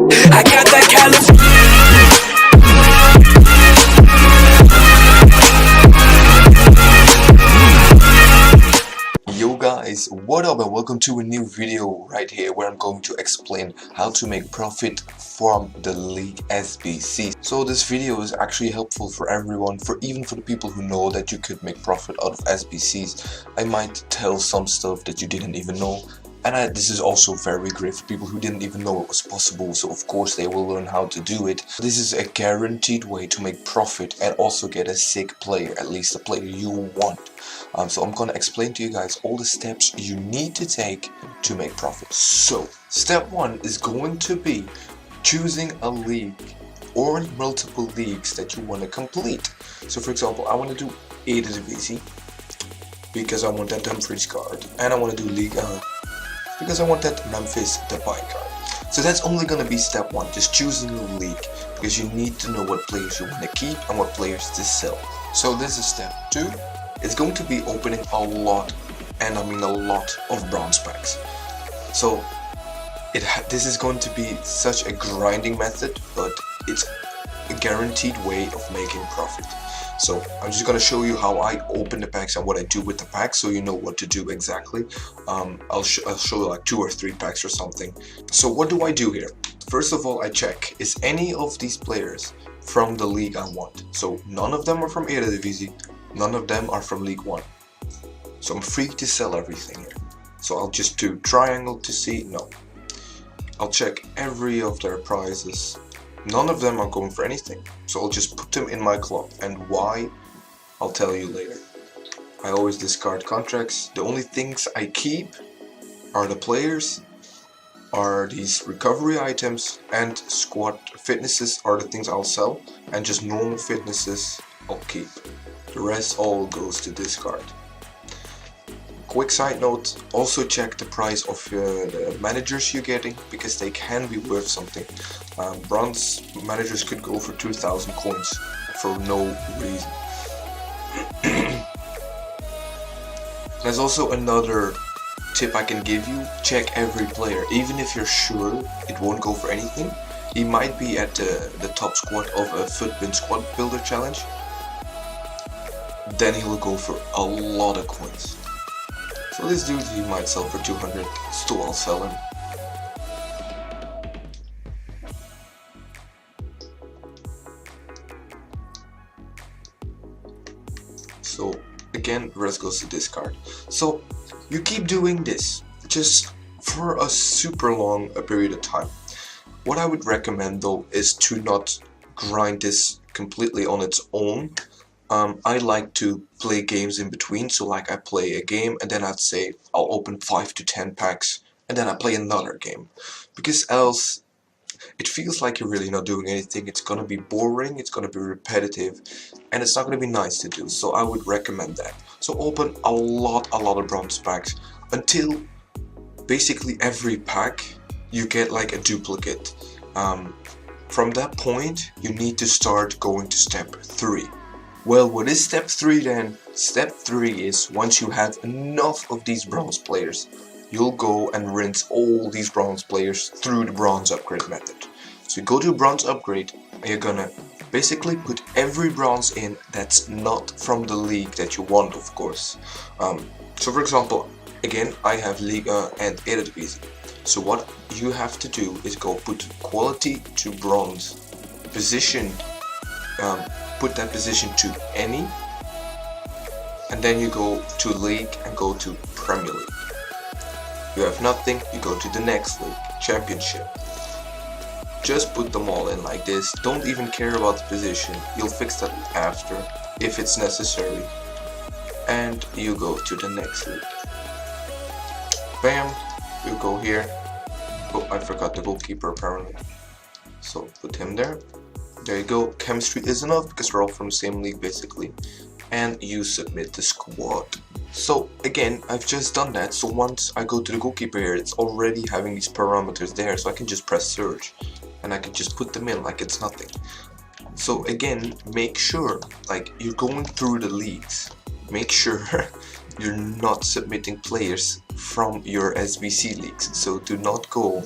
I got that California. Yo guys, what up and welcome to a new video right here where I'm going to explain how to make profit from the League SBCs. So this video is actually helpful for everyone, even for the people who know that you could make profit out of SBCs. I might tell some stuff that you didn't even know, and this is also very great for people who didn't even know it was possible, so of course they will learn how to do it. This is a guaranteed way to make profit and also get a sick player, at least a player you want. So I'm gonna explain to you guys all the steps you need to take to make profit. So step one is going to be choosing a league or multiple leagues that you want to complete. So for example, I want to do Eredivisie because I want that Dumfries card, and I want to do League because I want that Memphis Depay card. So that's only going to be step one, just choosing a league, because you need to know what players you want to keep and what players to sell. So this is step two. It's going to be opening a lot, and I mean a lot, of bronze packs. So this is going to be such a grinding method, but it's a guaranteed way of making profit. So I'm just going to show you how I open the packs and what I do with the packs, so you know what to do exactly. I'll show you like 2 or 3 packs or something. So what do I do here? First of all, I check, is any of these players from the league I want? So none of them are from Eredivisie, none of them are from League 1. So I'm free to sell everything here. So I'll just do triangle to see, no. I'll check every of their prizes. None of them are going for anything, so I'll just put them in my club, and why, I'll tell you later. I always discard contracts. The only things I keep are the players, are these recovery items, and squad fitnesses are the things I'll sell, and just normal fitnesses I'll keep. The rest all goes to discard. Quick side note, also check the price of the managers you're getting, because they can be worth something. Bronze managers could go for 2,000 coins for no reason. There's also another tip I can give you: check every player. Even if you're sure it won't go for anything, he might be at the top squad of a Footbin squad builder challenge, then he'll go for a lot of coins. So this dude, he might sell for 200, still I'll sell him. So again, the rest goes to discard. So you keep doing this just for a super long period of time. What I would recommend though is to not grind this completely on its own. I like to play games in between, so like I play a game and then I'd say I'll open 5 to 10 packs and then I play another game, because else it feels like you're really not doing anything. It's gonna be boring, it's gonna be repetitive, and it's not gonna be nice to do. So I would recommend that. So open a lot of bronze packs until basically every pack you get like a duplicate. From that point you need to start going to step 3. Well, what is step 3 then? Step 3 is, once you have enough of these bronze players, you'll go and rinse all these bronze players through the bronze upgrade method. So you go to bronze upgrade and you're gonna basically put every bronze in that's not from the league that you want, of course. So for example, again, I have Liga and Eredivisie. So what you have to do is go put quality to bronze, position, put that position to any, and then you go to league and go to Premier League. You have nothing, you go to the next league, Championship. Just put them all in like this. Don't even care about the position, you'll fix that after if it's necessary. And you go to the next league. Bam, you go here. Oh, I forgot the goalkeeper apparently, so put him there. There you go. Chemistry is enough because we're all from the same league basically, and you submit the squad. So again, I've just done that, so once I go to the goalkeeper here, it's already having these parameters there, so I can just press search and I can just put them in like it's nothing. So again, make sure like you're going through the leagues, make sure you're not submitting players from your SBC leagues. So do not go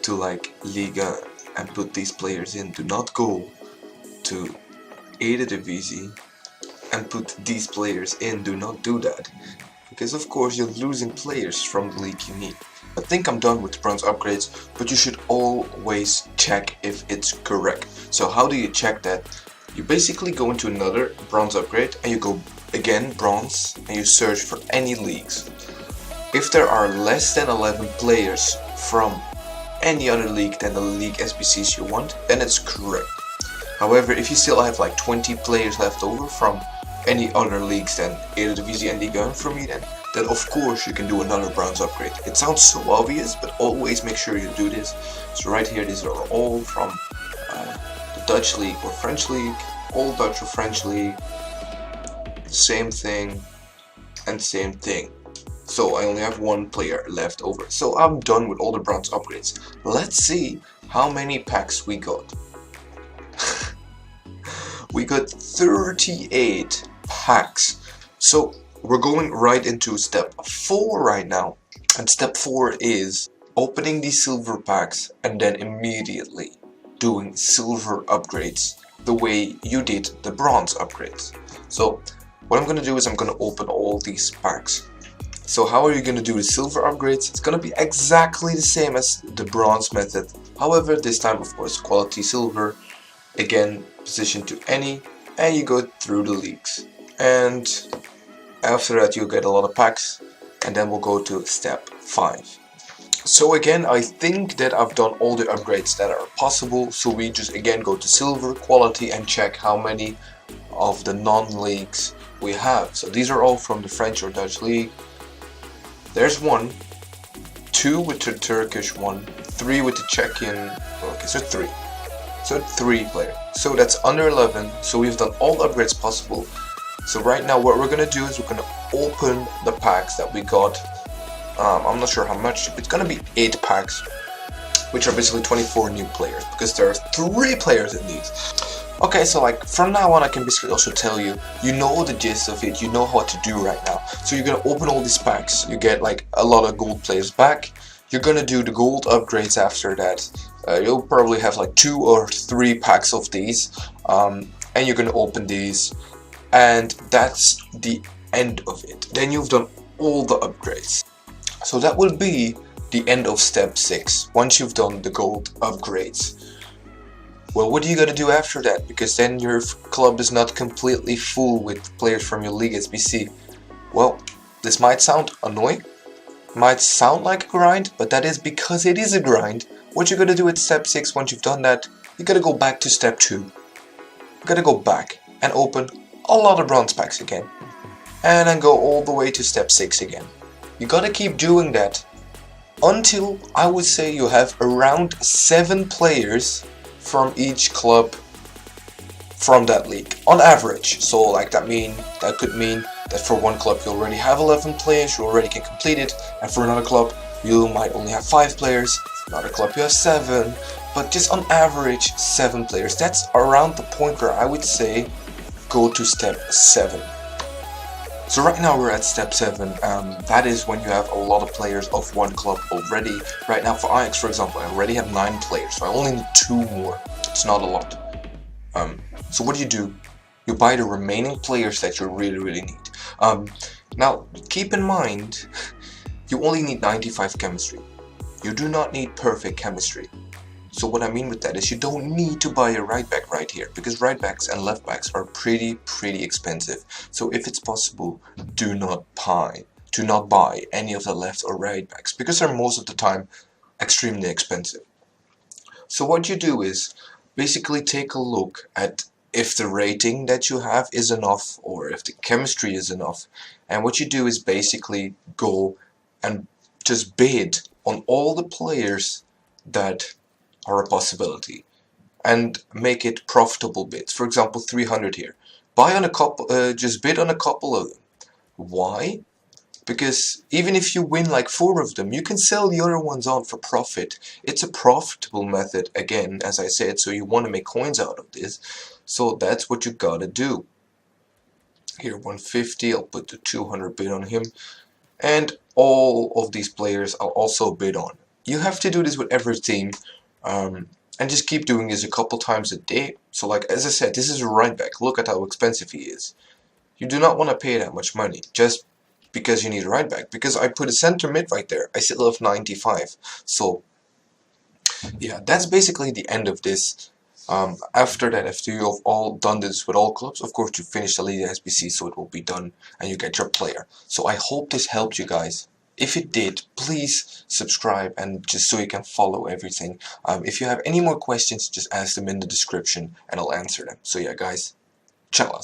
to like Liga and put these players in. Do not go to Eredivisie and put these players in. Do not do that, because of course you're losing players from the league you need. I think I'm done with bronze upgrades, but you should always check if it's correct. So how do you check that? You basically go into another bronze upgrade and you go again bronze and you search for any leagues. If there are less than 11 players from any other league than the League SBC's you want, then it's correct. However, if you still have like 20 players left over from any other leagues than Eredivisie and Ligue 1 for me, then of course you can do another bronze upgrade. It sounds so obvious, but always make sure you do this. So right here, these are all from the Dutch league or French league, all Dutch or French league, same thing and same thing. So I only have one player left over. So I'm done with all the bronze upgrades. Let's see how many packs we got. We got 38 packs. So we're going right into step 4 right now. And step 4 is opening these silver packs and then immediately doing silver upgrades the way you did the bronze upgrades. So what I'm going to do is I'm going to open all these packs. So how are you going to do the silver upgrades? It's going to be exactly the same as the bronze method. However, this time of course quality silver, again position to any, and you go through the leagues. And after that you'll get a lot of packs, and then we'll go to step 5. So again, I think that I've done all the upgrades that are possible. So we just again go to silver, quality, and check how many of the non-leagues we have. So these are all from the French or Dutch league. There's 1, 2 with the Turkish one, 3 with the Czechian. Okay, so 3. So 3 players. So that's under 11. So we've done all upgrades possible. So right now what we're gonna do is we're gonna open the packs that we got. I'm not sure how much. It's gonna be 8 packs, which are basically 24 new players, because there are 3 players in these. Okay, so like from now on I can basically also tell you, you know the gist of it, you know what to do right now. So you're gonna open all these packs, you get like a lot of gold players back. You're gonna do the gold upgrades after that. You'll probably have like 2 or 3 packs of these, and you're gonna open these, and that's the end of it. Then you've done all the upgrades. So that will be the end of step 6, once you've done the gold upgrades. Well, what are you gonna do after that? Because then your club is not completely full with players from your League SBC. Well, this might sound annoying, might sound like a grind, but that is because it is a grind. What you're gonna do at step 6, once you've done that, you gotta go back to step 2. You gotta go back and open a lot of bronze packs again, and then go all the way to step 6 again. You gotta keep doing that until I would say you have around 7 players from each club from that league on average. So like that could mean that for one club you already have 11 players, you already can complete it, and for another club you might only have 5 players, for another club you have 7, but just on average 7 players. That's around the point where I would say go to step 7. So right now we're at step 7, that is when you have a lot of players of one club already. Right now for Ajax, for example, I already have 9 players, so I only need 2 more. It's not a lot. So what do? You buy the remaining players that you really need. Now keep in mind, you only need 95 chemistry. You do not need perfect chemistry. So what I mean with that is you don't need to buy a right back right here, because right backs and left backs are pretty expensive. So if it's possible, do not buy any of the left or right backs, because they're most of the time extremely expensive. So what you do is basically take a look at if the rating that you have is enough or if the chemistry is enough, and what you do is basically go and just bid on all the players that are a possibility and make it profitable bids. For example, 300 here. Buy on a couple, just bid on a couple of them. Why? Because even if you win like 4 of them, you can sell the other ones on for profit. It's a profitable method, again, as I said, so you want to make coins out of this. So that's what you gotta do. Here, 150, I'll put the 200 bid on him. And all of these players I'll also bid on. You have to do this with every team. and just keep doing this a couple times a day. So like as I said, this is a right back. Look at how expensive he is. You do not want to pay that much money just because you need a right back, because I put a center mid right there. I still have 95. So yeah, that's basically the end of this. After that, after you have all done this with all clubs, of course you finish the League SBC, so it will be done and you get your player. So I hope this helped you guys. If it did, please subscribe, and just so you can follow everything. If you have any more questions, just ask them in the description and I'll answer them. So yeah guys, ciao.